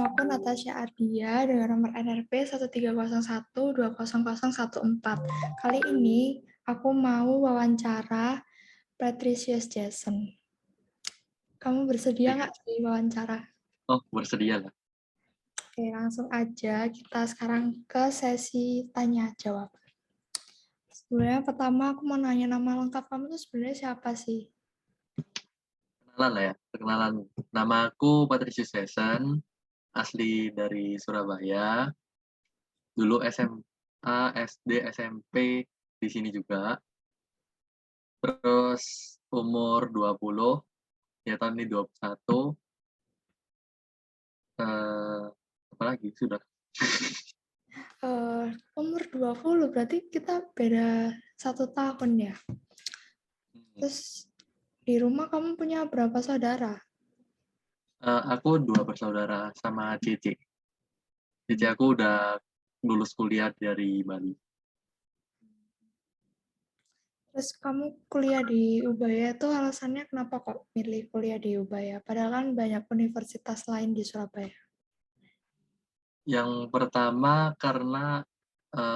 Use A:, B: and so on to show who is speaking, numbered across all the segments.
A: Namaku Natasha Ardia dengan nomor NRP 130120014. Kali ini aku mau wawancara Patricius Jason. Kamu bersedia nggak diwawancara?
B: Oh, bersedia lah.
A: Oke, langsung aja kita sekarang ke sesi tanya jawab. Sebenarnya pertama aku mau nanya nama lengkap kamu tuh sebenarnya siapa sih?
B: Perkenalan lah ya, perkenalan. Nama aku Patricius Jason, asli dari Surabaya. Dulu SMA, SD, SMP di sini juga. Terus umur 20, ya tahun ini 21. Apa lagi? Sudah.
A: Umur 20, berarti kita beda 1 tahun ya. Terus di rumah kamu punya berapa saudara?
B: Aku 2 bersaudara sama Cici. Cici aku udah lulus kuliah dari Bali.
A: Terus kamu kuliah di Ubaya itu alasannya kenapa kok milih kuliah di Ubaya? Padahal kan banyak universitas lain di Surabaya.
B: Yang pertama karena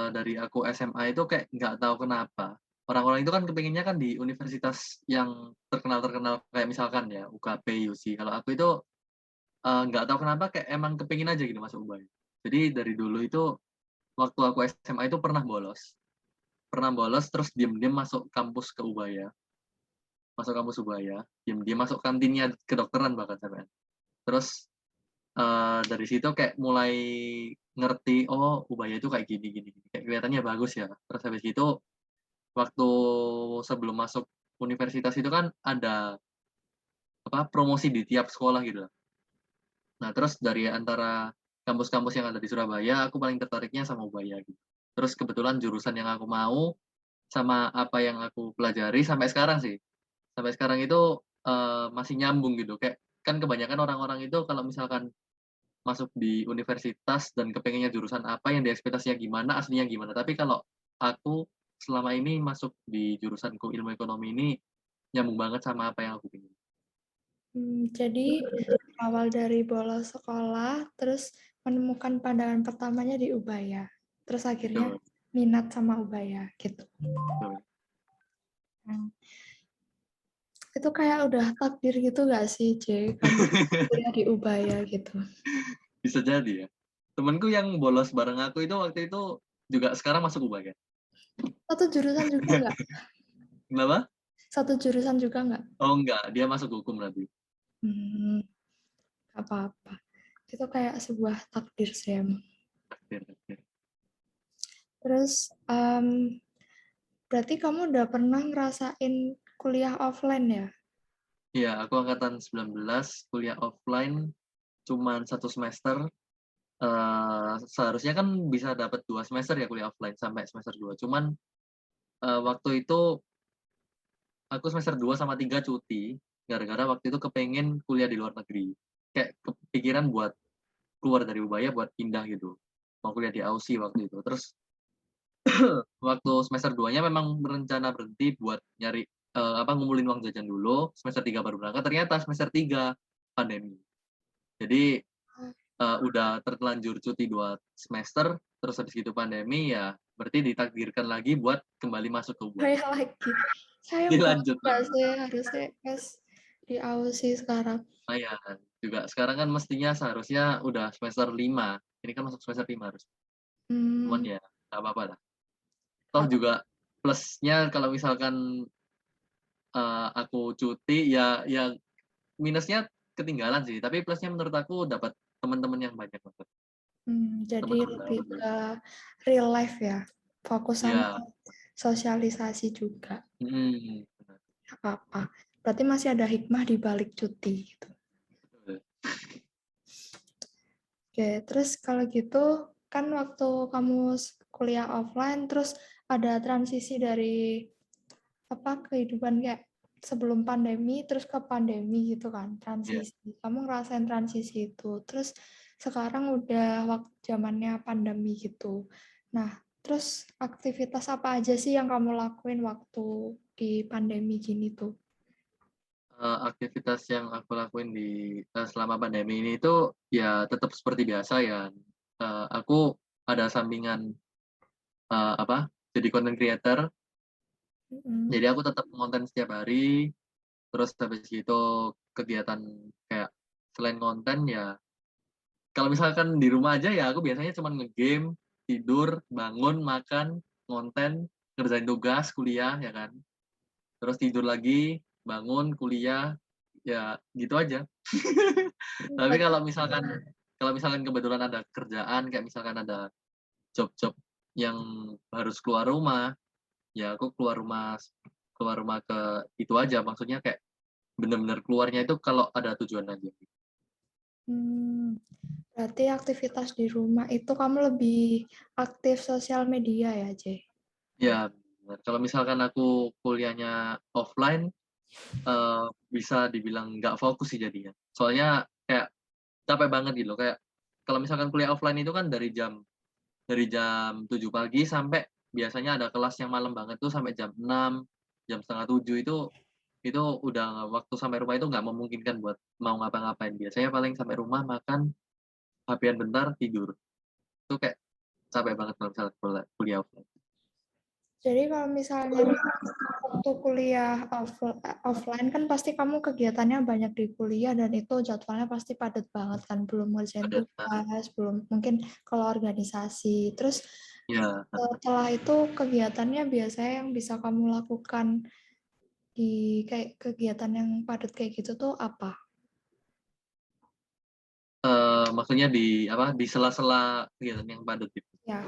B: dari aku SMA itu kayak nggak tahu kenapa. Orang-orang itu kan kepinginnya kan di universitas yang terkenal-terkenal kayak misalkan ya UKP, UC. Kalau aku itu nggak tahu kenapa kayak emang kepingin aja gitu masuk UBA. Jadi dari dulu itu waktu aku SMA itu pernah bolos terus diem-diem masuk kampus ke Ubaya, masuk kampus Ubaya, diem-diem masuk kantinnya kedokteran bahkan sampai. Terus dari situ kayak mulai ngerti, oh Ubaya itu kayak gini gini, kayak kelihatannya bagus ya. Terus habis itu waktu sebelum masuk universitas itu kan ada promosi di tiap sekolah gitu. Nah, terus dari antara kampus-kampus yang ada di Surabaya, aku paling tertariknya sama Ubaya gitu. Terus kebetulan jurusan yang aku mau sama apa yang aku pelajari sampai sekarang sih. Sampai sekarang itu masih nyambung gitu. Kayak kan kebanyakan orang-orang itu kalau misalkan masuk di universitas dan kepengennya jurusan apa yang diekspektasinya gimana, aslinya gimana. Tapi kalau aku selama ini masuk di jurusanku ilmu ekonomi ini nyambung banget sama apa yang aku pengen.
A: Jadi awal dari bolos sekolah, terus menemukan pandangan pertamanya di Ubaya. Terus akhirnya
B: Betul,
A: minat sama Ubaya gitu.
B: betul.
A: Hmm. Itu kayak udah takdir gitu gak sih, J? Kamu kuliah di Ubaya gitu.
B: Bisa jadi ya. Temenku yang bolos bareng aku itu waktu itu juga sekarang masuk UBA kan.
A: Satu jurusan juga nggak?
B: Kenapa?
A: Satu jurusan juga nggak?
B: Oh enggak, dia masuk hukum nanti.
A: Hmm, apa-apa. Itu kayak sebuah takdir sih emang.
B: Takdir, takdir.
A: Terus, berarti kamu udah pernah ngerasain kuliah offline ya?
B: Iya, aku angkatan 19, kuliah offline cuman 1 semester. Seharusnya kan bisa dapat 2 semester ya kuliah offline sampai semester 2. Cuman waktu itu aku semester 2 sama 3 cuti gara-gara waktu itu kepengen kuliah di luar negeri. Kayak kepikiran buat keluar dari Ubaya buat pindah gitu. Mau kuliah di Aussie waktu itu. Terus waktu semester 2-nya memang berencana berhenti buat nyari ngumpulin uang jajan dulu, semester 3 baru berangkat. Ternyata semester 3 pandemi. Jadi udah terlanjur cuti 2 semester, terus habis gitu pandemi ya berarti ditakdirkan lagi buat kembali masuk ke UBA.
A: Kayak lagi. Sayang banget
B: Dilanjut
A: gak
B: lagi.
A: sih harusnya S di Aussie sekarang.
B: Lumayan. Juga sekarang kan mestinya seharusnya udah semester 5. Ini kan masuk semester 5 harus. Cuman
A: Hmm,
B: ya nggak apa-apa lah. Toh juga plusnya kalau misalkan aku cuti ya minusnya ketinggalan sih, tapi plusnya menurut aku dapat teman-teman yang banyak banget.
A: jadi
B: Teman-teman
A: lebih
B: baru.
A: ke real life ya. Fokus sama
B: Iya,
A: sosialisasi juga.
B: benar,
A: Gak apa-apa. Berarti masih ada hikmah di balik cuti gitu.
B: betul.
A: Oke, terus kalau gitu kan waktu kamu kuliah offline terus ada transisi dari kehidupan kayak sebelum pandemi terus ke pandemi gitu kan,
B: Iya.
A: transisi. Kamu ngerasain transisi itu. Terus sekarang udah waktu zamannya pandemi gitu. Nah, terus aktivitas apa aja sih yang kamu lakuin waktu di pandemi gini tuh?
B: Aktivitas yang aku lakuin selama pandemi ini itu ya tetap seperti biasa ya. Aku ada sampingan, apa, jadi content creator,
A: Mm-mm.
B: jadi aku tetap konten setiap hari, terus habis gitu kegiatan kayak selain konten ya, kalau misalkan di rumah aja ya aku biasanya cuma nge-game, tidur, bangun, makan, ngonten, ngerjain tugas, kuliah ya kan. Terus tidur lagi, bangun, kuliah, ya gitu aja. Tapi kalau misalkan kebetulan ada kerjaan, kayak misalkan ada job-job yang harus keluar rumah, ya aku keluar rumah ke itu aja, maksudnya kayak bener-bener keluarnya itu kalau ada tujuan aja.
A: Hmm, berarti aktivitas di rumah itu kamu lebih aktif sosial media ya, Jay?
B: Ya, bener. Kalau misalkan aku kuliahnya offline, bisa dibilang nggak fokus sih jadinya. Soalnya kayak capek banget gitu loh, kayak kalau misalkan kuliah offline itu kan dari jam 7 pagi sampai biasanya ada kelas yang malam banget tuh sampai jam 6, jam setengah 7 itu udah waktu sampai rumah itu nggak memungkinkan buat mau ngapa-ngapain. Biasanya paling sampai rumah makan, HP-an bentar, tidur. Itu kayak capek banget kalau misalnya kuliah offline.
A: Jadi kalau misalnya waktu kuliah offline kan pasti kamu kegiatannya banyak di kuliah dan itu jadwalnya pasti padat banget kan, belum ngerjain
B: Ada
A: tugas, belum mungkin kalau organisasi. Terus
B: ya,
A: setelah itu kegiatannya biasanya yang bisa kamu lakukan di kayak kegiatan yang padat kayak gitu tuh apa?
B: maksudnya di apa, di sela-sela kegiatan yang padat gitu.
A: Ya,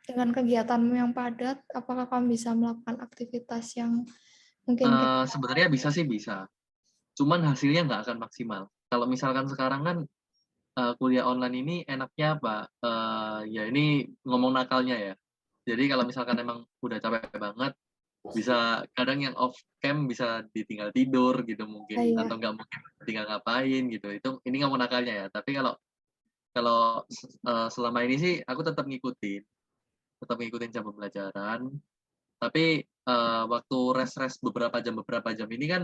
A: dengan kegiatanmu yang padat, apakah kamu bisa melakukan aktivitas yang mungkin kayak
B: Sebenarnya bisa sih bisa, cuman hasilnya nggak akan maksimal. Kalau misalkan sekarang kan, kuliah online ini enaknya apa, ya ini ngomong nakalnya ya. Jadi kalau misalkan emang udah capek banget, bisa kadang yang off cam bisa ditinggal tidur gitu mungkin,
A: ya,
B: atau nggak mungkin tinggal ngapain gitu, itu ini ngomong nakalnya ya. Tapi kalau kalau selama ini sih aku tetap ngikutin jam pembelajaran, tapi, waktu rest-rest beberapa jam ini kan,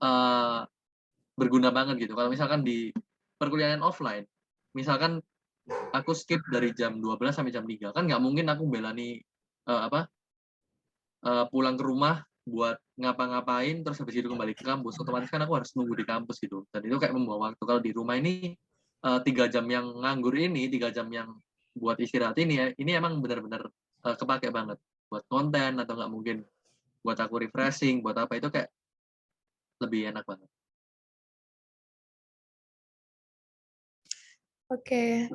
B: eee, berguna banget gitu. Kalau misalkan di perkuliahan offline, misalkan aku skip dari jam 12 sampai jam 3 kan nggak mungkin aku bela nih, apa, pulang ke rumah buat ngapa-ngapain, terus habis itu kembali ke kampus, otomatis kan aku harus nunggu di kampus gitu, dan itu kayak membawa waktu. Kalau di rumah ini, 3 jam yang nganggur ini, 3 jam yang buat istirahat ini ya, ini emang benar-benar, kepakai banget buat konten atau nggak mungkin buat aku refreshing, buat apa, itu kayak lebih enak banget.
A: oke.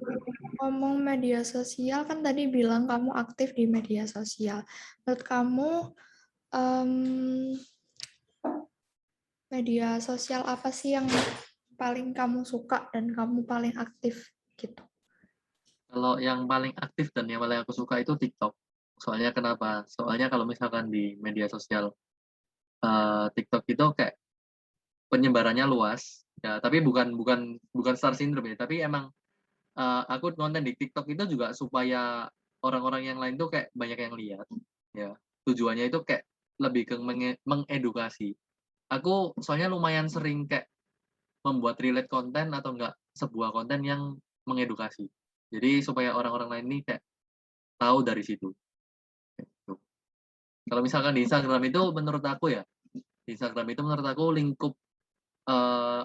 A: Ngomong media sosial kan tadi bilang kamu aktif di media sosial. Menurut kamu em, media sosial apa sih yang paling kamu suka dan kamu paling aktif gitu?
B: Kalau yang paling aktif dan yang paling aku suka itu TikTok. Soalnya kenapa? Soalnya kalau misalkan di media sosial, TikTok itu kayak penyebarannya luas, ya, tapi bukan bukan bukan star syndrome ya, tapi emang, aku konten di TikTok itu juga supaya orang-orang yang lain tuh kayak banyak yang lihat, ya. Tujuannya itu kayak lebih ke mengedukasi. Aku soalnya lumayan sering kayak membuat relate konten atau enggak sebuah konten yang mengedukasi. Jadi supaya orang-orang lain ini kayak tahu dari situ, gitu. Kalau misalkan di Instagram itu menurut aku ya, di Instagram itu menurut aku lingkup,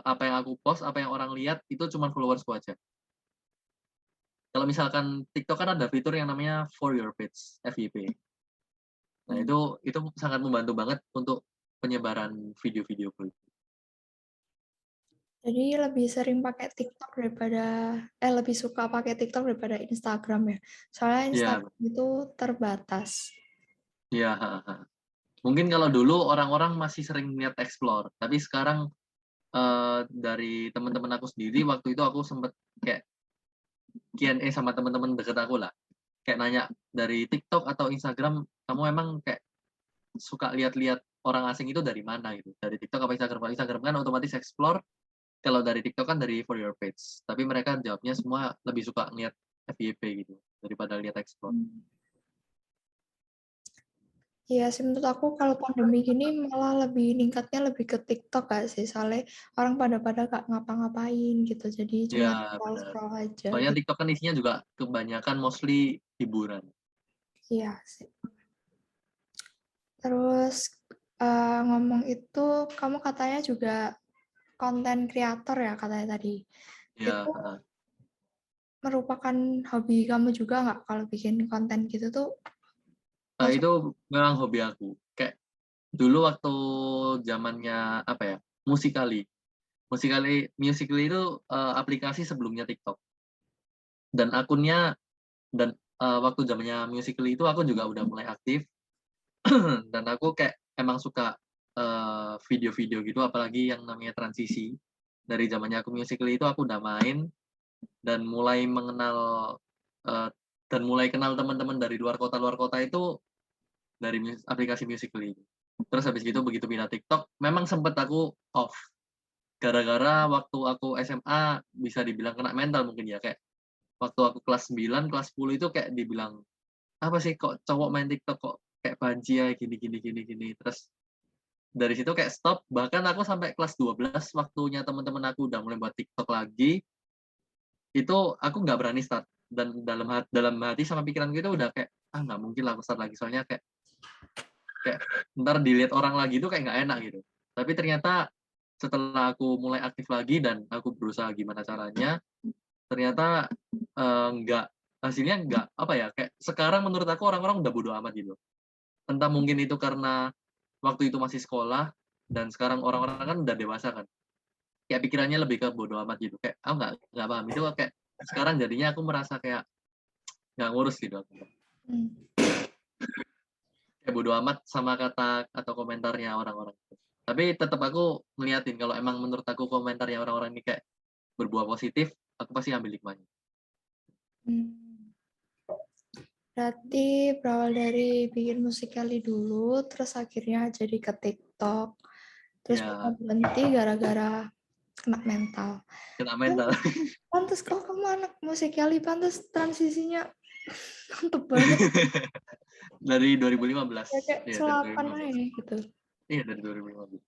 B: apa yang aku post, apa yang orang lihat itu cuma followersku aja. Kalau misalkan TikTok kan ada fitur yang namanya For Your Page, FYP. Nah,
A: Hmm.
B: itu sangat membantu banget untuk penyebaran video-videoku.
A: Jadi lebih sering pakai TikTok daripada lebih suka pakai TikTok daripada Instagram ya. Soalnya
B: Iya,
A: Instagram itu terbatas.
B: iya, heeh. Mungkin kalau dulu orang-orang masih sering lihat explore, tapi sekarang, dari teman-teman aku sendiri, waktu itu aku sempet kayak Q&A sama teman-teman deket aku lah. Kayak nanya, "Dari TikTok atau Instagram, kamu emang kayak suka lihat-lihat orang asing itu dari mana?" Gitu. Dari TikTok apa Instagram? Kalau Instagram kan otomatis explore, kalau dari TikTok kan dari For Your Page. Tapi mereka jawabnya semua lebih suka ngeliat FYP gitu, daripada lihat explore.
A: Hmm. Iya sih, menurut aku kalau pandemi gini malah lebih ningkatnya lebih ke TikTok gak sih? Soalnya orang pada gak ngapa-ngapain gitu, jadi cuma
B: Ya, benar.
A: scroll-scroll aja
B: Soalnya
A: gitu.
B: TikTok kan isinya juga kebanyakan mostly hiburan.
A: Iya sih. Terus ngomong itu, kamu katanya juga konten kreator ya katanya tadi. Itu
B: Ya, heeh.
A: merupakan hobi kamu juga nggak kalau bikin konten gitu tuh masuk?
B: Itu memang hobi aku. Kayak dulu waktu zamannya apa ya? Musical.ly. Musical.ly itu aplikasi sebelumnya TikTok. Dan akunnya dan waktu zamannya Musical.ly itu aku juga udah mulai aktif dan aku kayak emang suka video-video gitu apalagi yang namanya transisi. Dari zamannya aku Musical.ly itu aku udah main dan mulai mengenal eee, dan mulai kenal teman-teman dari luar kota itu dari aplikasi Musical.ly. Terus habis gitu begitu pindah TikTok, memang sempet aku off, gara-gara waktu aku SMA bisa dibilang kena mental mungkin ya, kayak waktu aku kelas 9, kelas 10 itu kayak dibilang, "Apa sih kok cowok main TikTok kok kayak banci ya gini gini gini gini." Terus dari situ kayak stop, bahkan aku sampai kelas 12 waktunya teman-teman aku udah mulai buat TikTok lagi, itu aku nggak berani start dan dalam hati sama pikiranku itu udah kayak, "Ah, nggak mungkin lah aku start lagi." Soalnya kayak kayak entar dilihat orang lagi itu kayak nggak enak gitu. Tapi ternyata setelah aku mulai aktif lagi dan aku berusaha gimana caranya, ternyata, nggak hasilnya nggak apa ya, kayak sekarang menurut aku orang-orang udah bodo amat gitu. Entah mungkin itu karena waktu itu masih sekolah dan sekarang orang-orang kan udah dewasa kan, kayak pikirannya lebih ke bodo amat gitu, kayak aku nggak paham, itu kayak sekarang jadinya aku merasa kayak nggak ngurus gitu aku.
A: Hmm.
B: Kayak bodo amat sama kata atau komentarnya orang-orang. Tapi tetap aku ngeliatin kalau emang menurut aku komentarnya orang-orang ini kayak berbuah positif, aku pasti ambil hikmahnya.
A: Hmm. Berarti berawal dari bikin Musical.ly dulu, terus akhirnya jadi ke TikTok, terus pernah
B: Ya,
A: berhenti gara-gara kena mental.
B: kena
A: Oh,
B: mental.
A: pantes kok kamu anak Musical.ly, pantes transisinya mantep banget.
B: Dari
A: Ya
B: 2015.
A: kayak
B: Iya, dari
A: selapan
B: 2015.
A: aja gitu.
B: Iya, dari 2015.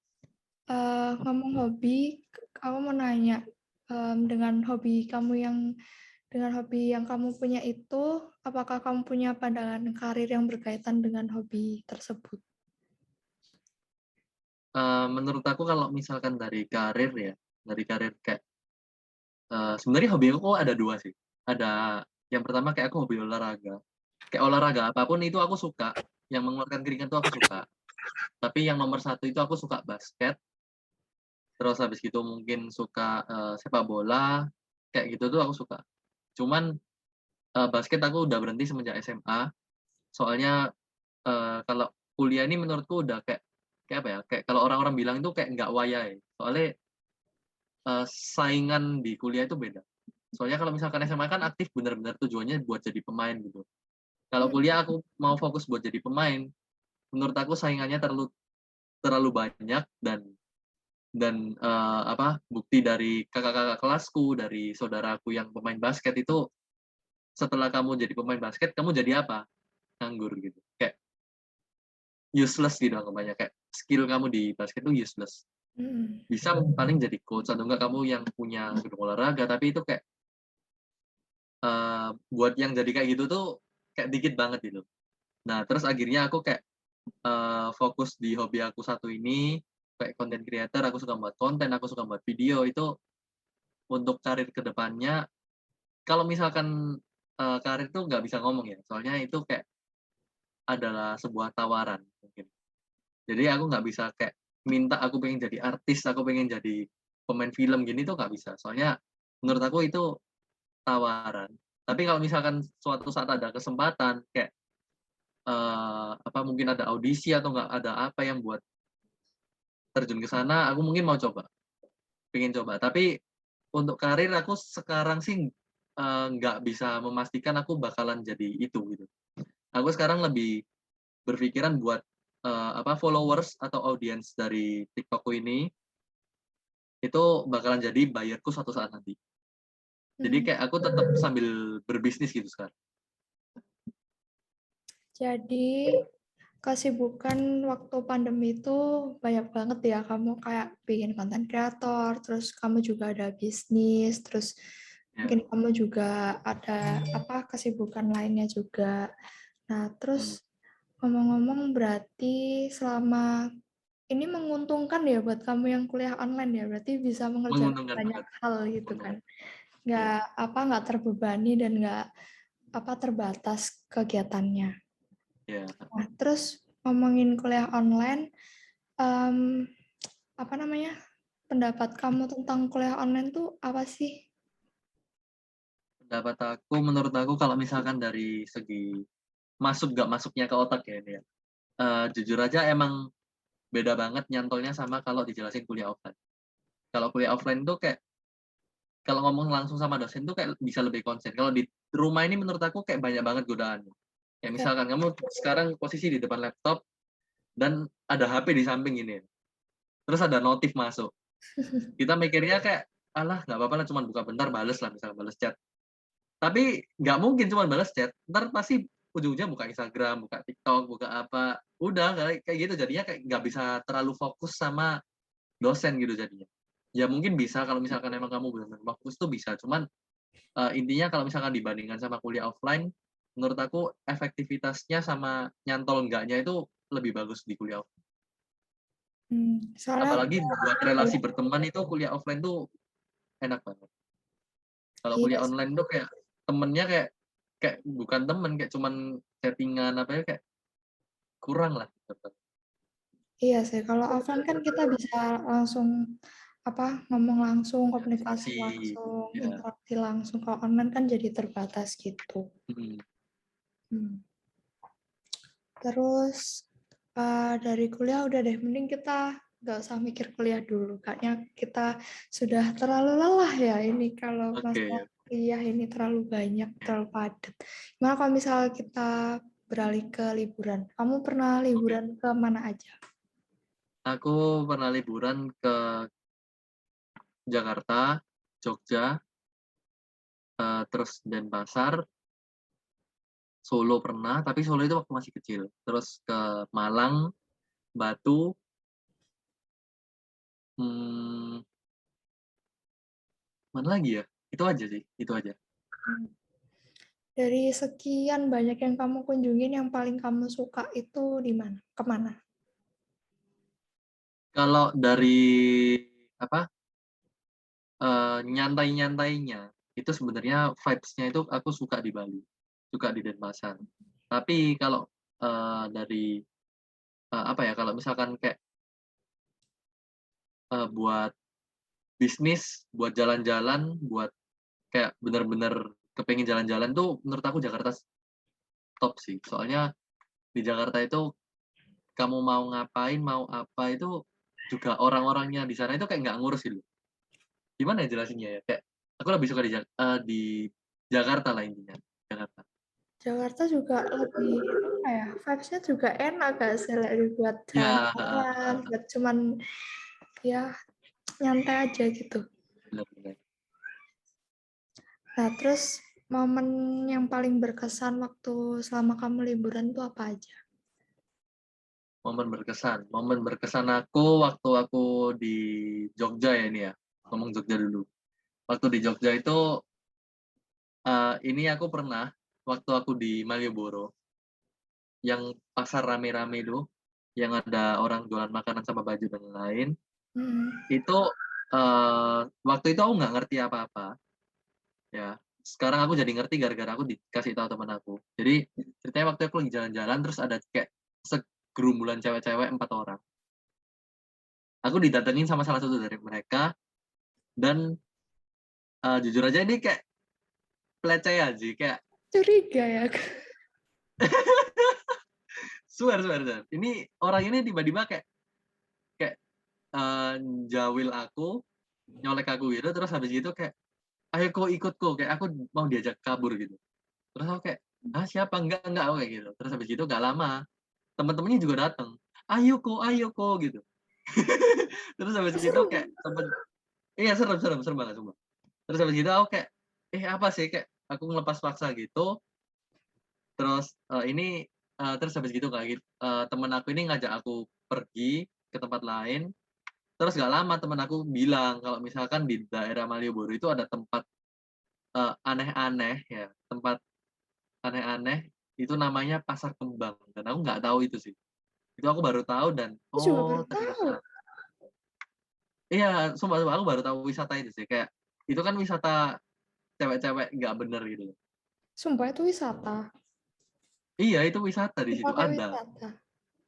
A: Ngomong hobi, aku mau nanya, dengan hobi yang kamu punya itu, apakah kamu punya pandangan karir yang berkaitan dengan hobi tersebut?
B: Menurut aku kalau misalkan dari karir kayak, sebenarnya hobi aku ada 2 sih. Ada yang pertama kayak aku hobi olahraga. Kayak olahraga apapun itu aku suka, yang mengeluarkan keringat itu aku suka. Tapi yang nomor satu itu aku suka basket, terus habis gitu mungkin suka, sepak bola, kayak gitu tuh aku suka. Cuman, basket aku udah berhenti semenjak SMA, soalnya, kalau kuliah ini menurutku udah kayak kayak apa ya, kayak kalau orang-orang bilang itu kayak nggak wayai. Soalnya, saingan di kuliah itu beda. Soalnya kalau misalkan SMA kan aktif bener-bener tujuannya buat jadi pemain gitu. Kalau
A: Hmm.
B: kuliah aku mau fokus buat jadi pemain, menurut aku saingannya terlalu terlalu banyak dan bukti dari kakak-kakak kelasku, dari saudaraku yang pemain basket itu, setelah kamu jadi pemain basket, kamu jadi apa? Nganggur gitu. Kayak useless gitu anggapannya, kayak skill kamu di basket itu useless.
A: Hmm.
B: Bisa paling jadi coach atau enggak kamu yang punya gedung olahraga, tapi itu kayak, buat yang jadi kayak gitu tuh, kayak dikit banget gitu. Nah, terus akhirnya aku kayak, fokus di hobi aku satu ini, kayak content creator, aku suka buat konten, aku suka buat video, itu untuk karir ke depannya kalau misalkan, karir tuh nggak bisa ngomong ya, soalnya itu kayak adalah sebuah tawaran mungkin. Jadi aku nggak bisa kayak minta aku pengen jadi artis, aku pengen jadi pemain film gini tuh nggak bisa. Soalnya menurut aku itu tawaran. Tapi kalau misalkan suatu saat ada kesempatan kayak, mungkin ada audisi atau nggak ada apa yang buat terjun ke sana, aku mungkin mau coba, pengen coba. Tapi untuk karir aku sekarang sih, nggak bisa memastikan aku bakalan jadi itu gitu. Aku sekarang lebih berpikiran buat, followers atau audiens dari TikTok-ku ini, itu bakalan jadi buyer suatu saat nanti. Jadi
A: Hmm.
B: kayak aku tetap sambil berbisnis gitu sekarang.
A: Jadi kesibukan waktu pandemi itu banyak banget ya, kamu kayak bikin konten kreator, terus kamu juga ada bisnis, terus
B: Ya.
A: mungkin kamu juga ada apa kesibukan lainnya juga. Nah,
B: Hmm.
A: terus ngomong-ngomong berarti selama ini menguntungkan ya buat kamu yang kuliah online ya, berarti bisa mengerjakan
B: Menguntungkan
A: banyak
B: banget.
A: hal gitu kan.
B: Menguntungkan. Ya.
A: Nggak terbebani dan nggak terbatas kegiatannya.
B: Ya.
A: Nah, terus ngomongin kuliah online, em, apa namanya? Pendapat kamu tentang kuliah online tuh apa sih?
B: Pendapat aku, menurut aku kalau misalkan dari segi masuk nggak masuknya ke otak ya ini ya. Jujur aja emang beda banget nyantolnya sama kalau dijelasin kuliah offline. Kalau kuliah offline tuh kayak kalau ngomong langsung sama dosen tuh kayak bisa lebih konsen. Kalau di rumah ini menurut aku kayak banyak banget godaannya. Kayak
A: Kayak,
B: misalkan kamu sekarang posisi di depan laptop dan ada HP di samping ini. Terus ada notif masuk. Kita mikirnya kayak, alah nggak apa-apa lah cuma buka bentar bales lah misalnya bales chat. Tapi nggak mungkin cuma bales chat, ntar pasti ujung-ujungnya buka Instagram, buka TikTok, buka apa. Udah kayak gitu jadinya kayak nggak bisa terlalu fokus sama dosen gitu jadinya. Ya mungkin bisa kalau misalkan emang kamu benar-benar fokus tuh bisa, cuman intinya kalau misalkan dibandingkan sama kuliah offline, menurut aku efektivitasnya sama nyantol enggaknya itu lebih bagus di kuliah offline.
A: soalnya
B: Apalagi buat
A: apa
B: relasi
A: ya?
B: berteman itu kuliah offline tuh enak banget. Kalau
A: Iya,
B: kuliah online tuh kayak temennya kayak kayak bukan temen, kayak cuman chatting-an apa ya, kayak kurang lah gitu.
A: iya sih. Kalau offline kan kita bisa langsung apa ngomong langsung, komunikasi
B: Organisasi,
A: langsung,
B: ya.
A: interaksi langsung. Kalau online kan jadi terbatas gitu.
B: Mhm.
A: Hmm. Terus dari kuliah udah deh, mending kita nggak usah mikir kuliah dulu. Kayaknya kita sudah terlalu lelah ya ini kalau masalah
B: Oke,
A: kuliah ini terlalu banyak, terlalu padat. Gimana kalau misalnya kita beralih ke liburan? Kamu pernah
B: oke.
A: liburan ke mana aja?
B: Aku pernah liburan ke Jakarta, Jogja, terus Denpasar, Solo pernah, tapi Solo itu waktu masih kecil. Terus ke Malang, Batu, hmm, mana lagi ya? Itu aja sih, itu aja.
A: Dari sekian banyak yang kamu kunjungin, yang paling kamu suka itu di mana? Kemana?
B: Kalau dari apa nyantai-nyantainya itu sebenarnya vibes-nya itu aku suka di Bali, suka di Denpasar. Tapi kalau dari apa ya, kalau misalkan kayak buat bisnis, buat jalan-jalan, buat kayak bener-bener kepengen jalan-jalan tuh menurut aku Jakarta top sih. Soalnya di Jakarta itu kamu mau ngapain, mau apa itu juga orang-orangnya di sana itu kayak nggak ngurus gitu. Gimana ya jelasinnya ya? Kayak aku lebih suka di Jakarta lah intinya. Jakarta.
A: Jakarta juga lebih apa ya, vibes-nya juga enak gak sih, lebih buat
B: Ya,
A: jalan-jalan, buat cuman ya nyantai aja gitu.
B: benar-benar.
A: Nah, terus momen yang paling berkesan waktu selama kamu liburan tuh apa aja?
B: Momen berkesan aku waktu aku di Jogja ya ini ya. Ngomong Jogja dulu. Waktu di Jogja itu ini aku pernah waktu aku di Malioboro yang pasar rame-rame itu yang ada orang jualan makanan sama baju dan lain-lain.
A: Hmm.
B: Itu waktu itu aku nggak ngerti apa-apa ya. Sekarang aku jadi ngerti gara-gara aku dikasih tahu teman aku. Jadi ceritanya waktu aku lagi jalan-jalan terus ada kayak segerumbulan cewek-cewek 4 orang. Aku didatengin sama salah satu dari mereka dan jujur aja ini kayak pelecehan sih kayak
A: Curiga ya.
B: swear. Ini orang ini tiba-tiba kayak kayak eh, jawil aku, nyolek aku gitu terus habis gitu kayak ayo kok ikut kok kayak aku mau diajak kabur gitu. Terus aku kayak ah siapa enggak aku kayak gitu. Terus habis gitu gak lama teman-temannya juga datang. Ayo kok gitu. Terus habis gitu
A: Seru.
B: kayak temen iya serem banget semua. Terus habis gitu aku kayak apa sih kayak aku ngelepas paksa gitu. Terus ini terus habis gitu kayak gitu, temen aku ini ngajak aku pergi ke tempat lain, terus nggak lama temen aku bilang kalau misalkan di daerah Malioboro itu ada tempat, aneh-aneh ya, tempat aneh-aneh itu namanya Pasar Kembang dan aku nggak tahu itu sih. Itu aku baru tahu dan,
A: Aku juga baru
B: oh
A: tahu.
B: ternyata iya, sumpah sumpah aku baru tahu wisata itu sih, kayak itu kan wisata cewek-cewek nggak bener gitu loh.
A: Sumpah itu wisata.
B: Iya, itu wisata di situ,
A: Dipakai
B: ada.
A: wisata.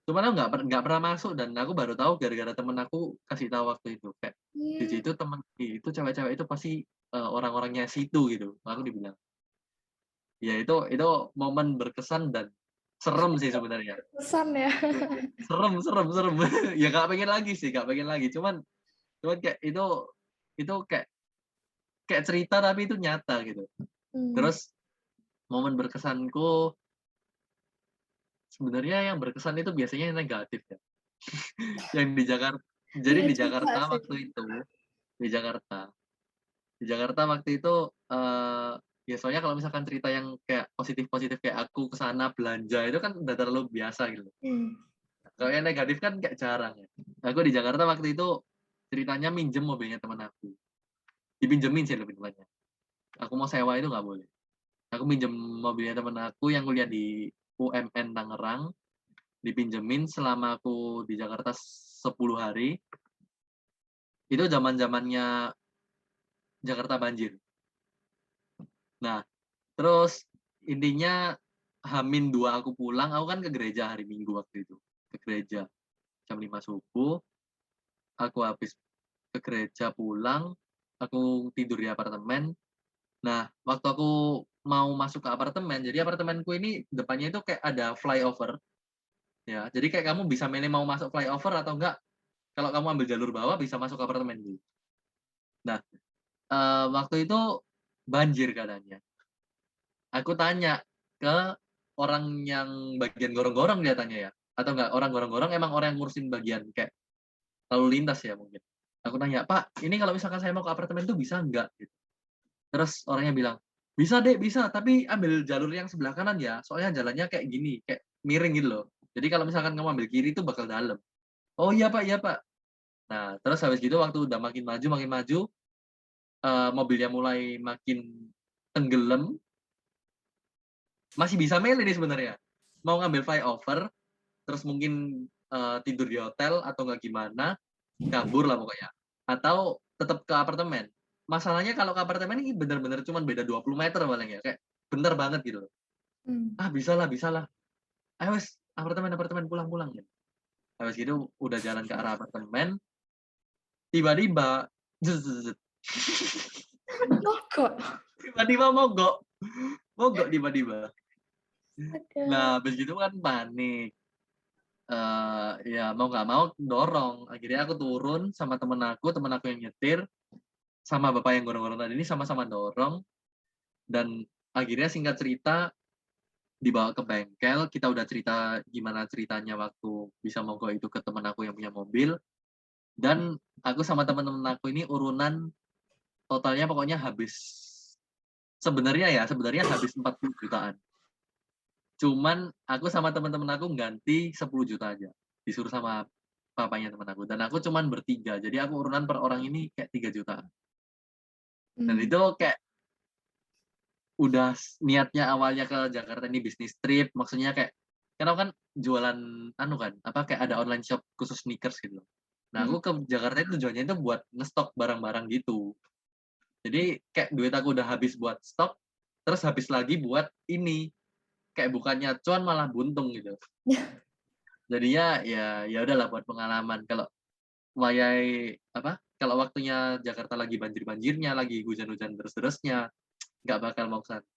B: Cuman aku nggak pernah masuk dan aku baru tahu gara-gara temen aku kasih tahu waktu itu, kayak di
A: Hmm,
B: situ itu cewek-cewek itu pasti, orang-orangnya situ gitu, aku dibilang. Ya itu momen berkesan dan serem sih sebenarnya.
A: pesan ya.
B: Serem serem serem. Ya nggak pengen lagi sih, nggak pengen lagi, cuman cuman kayak itu kayak kayak cerita tapi itu nyata gitu.
A: Hmm.
B: Terus momen berkesanku sebenarnya yang berkesan itu biasanya yang negatif ya. Yang di jadi
A: Iya
B: di
A: juga
B: Jakarta
A: sih.
B: waktu itu, di Jakarta di Jakarta waktu itu, ya soalnya kalau misalkan cerita yang kayak positif-positif kayak aku ke sana belanja itu kan udah terlalu biasa gitu.
A: Hmm.
B: Kalau yang negatif kan kayak jarang ya. Aku di Jakarta waktu itu ceritanya minjem mobilnya teman aku. Dipinjemin sih lebih tepatnya. Aku mau sewa itu nggak boleh. Aku minjem mobilnya teman aku yang kuliah di UMN Tangerang, dipinjemin selama aku di Jakarta 10 hari. Itu zaman-zamannya Jakarta banjir. Nah, terus intinya H-2 aku pulang, aku kan ke gereja hari Minggu waktu itu. Ke gereja jam 5 subuh, aku habis ke gereja pulang, aku tidur di apartemen. Nah, waktu aku mau masuk ke apartemen, jadi apartemenku ini depannya itu kayak ada flyover, ya. Jadi kayak kamu bisa milih mau masuk flyover atau enggak, kalau kamu ambil jalur bawah bisa masuk ke apartemenku. Nah, waktu itu banjir keadaannya. Aku tanya ke orang yang bagian gorong-gorong dia tanya ya, atau enggak orang gorong-gorong emang orang yang ngurusin bagian kayak lalu lintas ya mungkin. Aku tanya, "Pak, ini kalau misalkan saya mau ke apartemen tuh bisa enggak?" Gitu. Terus orangnya bilang, "Bisa Dek, bisa, tapi ambil jalur yang sebelah kanan ya, soalnya jalannya kayak gini, kayak miring gitu loh. Jadi kalau misalkan kamu ambil kiri itu bakal dalam." "Oh iya Pak, iya Pak." Nah, terus habis gitu waktu udah makin maju, mobilnya mulai makin tenggelam, masih bisa milih nih sebenarnya. Mau ngambil flyover, terus mungkin, tidur di hotel atau nggak gimana, kabur lah pokoknya, atau tetap ke apartemen. Masalahnya kalau ke apartemen ini bener-bener cuman beda 20 meter paling ya, kayak bentar banget gitu loh.
A: Hmm.
B: "Ah, bisalah, ayo wes apartemen apartemen, pulang pulang," gitu. Habis gitu udah jalan ke arah apartemen, tiba-tiba
A: Mogok.
B: tiba-tiba mogok mogok tiba-tiba.
A: Ada.
B: Nah, habis gitu kan panik, ya mau nggak mau dorong, akhirnya aku turun sama temen aku yang nyetir, sama bapak yang gorong-gorong tadi ini sama-sama dorong, dan akhirnya singkat cerita dibawa ke bengkel, kita udah cerita gimana ceritanya waktu bisa mogok itu ke temen aku yang punya mobil, dan aku sama temen-temen aku ini urunan totalnya pokoknya sebenarnya habis 40 jutaan. Cuman aku sama temen-temen aku ngganti 10 juta aja, disuruh sama papanya temen aku, dan aku cuman bertiga, jadi aku urunan per orang ini kayak 3 jutaan. Dan
A: Hmm.
B: itu kayak udah niatnya awalnya ke Jakarta ini bisnis trip, maksudnya kayak kan aku kan jualan anu kan, apa, kayak ada online shop khusus sneakers gitu loh. Nah,
A: Hmm.
B: aku ke Jakarta itu tujuannya itu buat ngestok barang-barang gitu. Jadi kayak duit aku udah habis buat stok, terus habis lagi buat ini, kayak bukannya cuan malah buntung gitu. Jadinya ya udahlah buat pengalaman kalau kalau waktunya Jakarta lagi banjir-banjirnya, lagi hujan-hujan terus-terusnya, nggak bakal mau ke sana.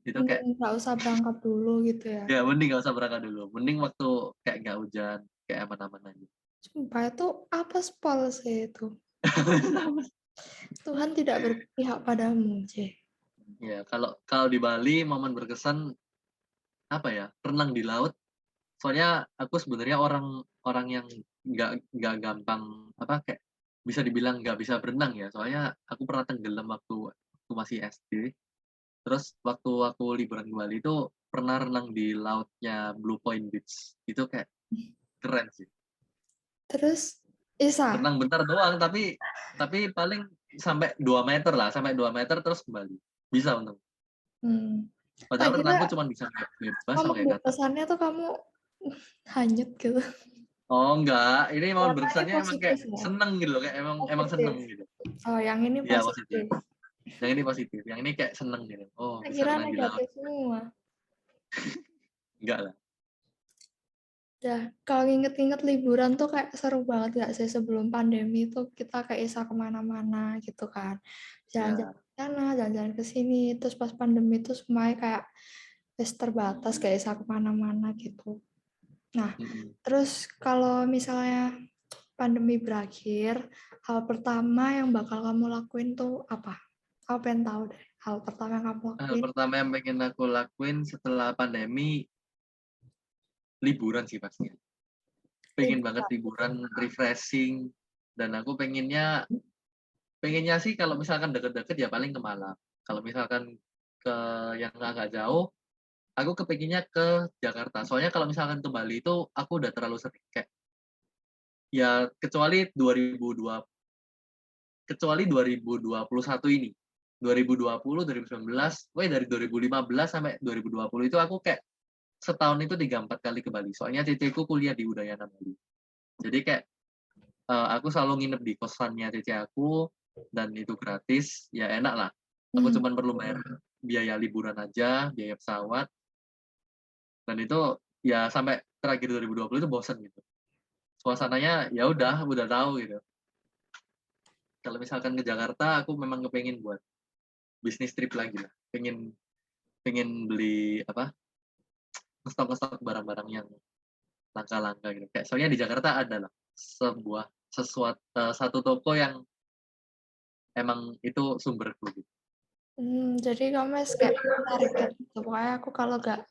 B: Itu
A: Mending
B: kayak
A: nggak usah berangkat dulu gitu ya.
B: ya mending nggak usah berangkat dulu, mending waktu kayak nggak hujan, kayak aman-aman aja.
A: Sumpah itu apa spol sih itu. Tuhan tidak berpihak padamu, C.
B: Ya, kalau kalau di Bali momen berkesan, apa ya, renang di laut, soalnya aku sebenarnya orang orang yang nggak gampang, apa, kayak bisa dibilang nggak bisa berenang ya, soalnya aku pernah tenggelam waktu masih SD. Terus waktu aku liburan ke Bali itu pernah renang di lautnya Blue Point Beach. Itu kayak keren sih.
A: Terus Isa,
B: Renang bentar doang, tapi paling sampai 2 meter lah, sampai 2 meter terus kembali. Bisa untung.
A: hmm, tak
B: Padahal
A: kira
B: renangku cuma bisa kayak bebas sama
A: kamu
B: kayak kata.
A: berkesannya tuh kamu hanyut gitu.
B: Oh enggak, ini emang
A: Ternyata ini
B: berkesannya emang kayak
A: positif ya,
B: seneng gitu loh, kayak emang
A: positif.
B: seneng gitu.
A: Oh, yang ini
B: Iya positif.
A: positif.
B: Yang ini positif, yang ini kayak seneng gitu. Oh
A: Tak
B: bisa
A: kira
B: renang di laut.
A: negatif semua.
B: Enggak lah.
A: Ya, kalau nginget-nginget liburan tuh kayak seru banget gak sih sebelum pandemi tuh kita kayak bisa kemana-mana gitu kan. Jalan-jalan
B: Ya.
A: ke sana, jalan-jalan ke sini. Terus pas pandemi tuh semuanya kayak wis terbatas gak bisa kemana-mana gitu. Nah,
B: Mm-mm.
A: terus kalau misalnya pandemi berakhir, hal pertama yang bakal kamu lakuin tuh apa? Aku pengen tahu deh. Hal pertama yang kamu
B: Hal
A: lakuin.
B: pertama yang pengen aku lakuin setelah pandemi liburan sih pastinya. Pengen banget
A: Liburan.
B: liburan, refreshing, dan aku pengennya sih kalau misalkan deket-deket ya paling ke Malang. Kalau misalkan ke yang agak jauh, aku kepengennya ke Jakarta. Soalnya kalau misalkan ke Bali itu aku udah terlalu sering kayak ya kecuali 2021 ini. 2020, 2019, dari 2015 sampai 2020 itu aku kayak setahun itu 3-4 kali ke Bali. Soalnya ceceku kuliah di Udayana Bali. Jadi kayak aku selalu nginep di kosannya cece aku dan itu gratis, ya enak lah. Aku
A: Hmm.
B: cuma perlu bayar biaya liburan aja, biaya pesawat, dan itu ya sampai terakhir 2020 itu bosan gitu. Suasananya ya udah tahu gitu. Kalau misalkan ke Jakarta, aku memang kepengen buat bisnis trip lagi lah. Pengen beli apa? Ngestok barang-barang yang langka-langka gitu. Kayak soalnya di Jakarta ada lah satu toko yang emang itu sumber gitu.
A: Jadi kamu kayak target gitu. Pokoknya aku kalau gak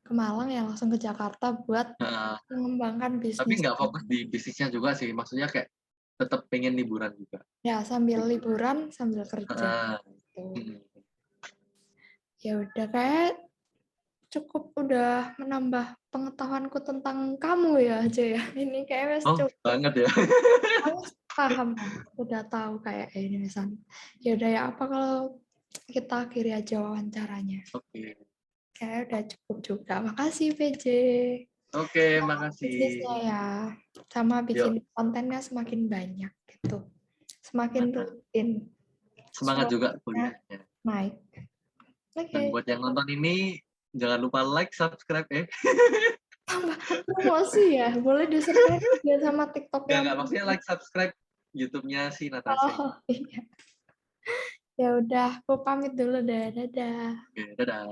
A: ke Malang ya langsung ke Jakarta buat
B: Nah,
A: mengembangkan
B: tapi
A: bisnis.
B: nggak fokus di bisnisnya juga sih. Maksudnya kayak tetap pengen liburan juga.
A: Ya sambil liburan sambil kerja
B: Heeh.
A: gitu.
B: Mm-mm.
A: Ya udah kayak cukup udah menambah pengetahuanku tentang kamu ya aja ya. Ini kayak wes
B: Oh,
A: cukup.
B: banget ya.
A: Kamu paham lah, udah tahu kayak ini misalnya. Ya udah ya apa kalau kita akhiri aja wawancaranya.
B: Oke.
A: Kayak udah cukup juga. Makasih PJ.
B: Oke, makasih.
A: Bisnisnya ya. Sama bikin
B: Yuk,
A: kontennya semakin banyak gitu. Semakin
B: mantap.
A: rutin.
B: Semangat juga
A: Suaranya
B: kuliahnya.
A: naik.
B: Dan
A: Oke.
B: buat yang nonton ini, jangan lupa like, subscribe
A: Tambah promosi ya. Boleh di-subscribe juga sama TikToknya.
B: Nggak, maksudnya like, subscribe YouTube-nya si Natasha.
A: Oh iya. Ya udah, aku pamit dulu deh. Dadah.
B: Oke, dadah.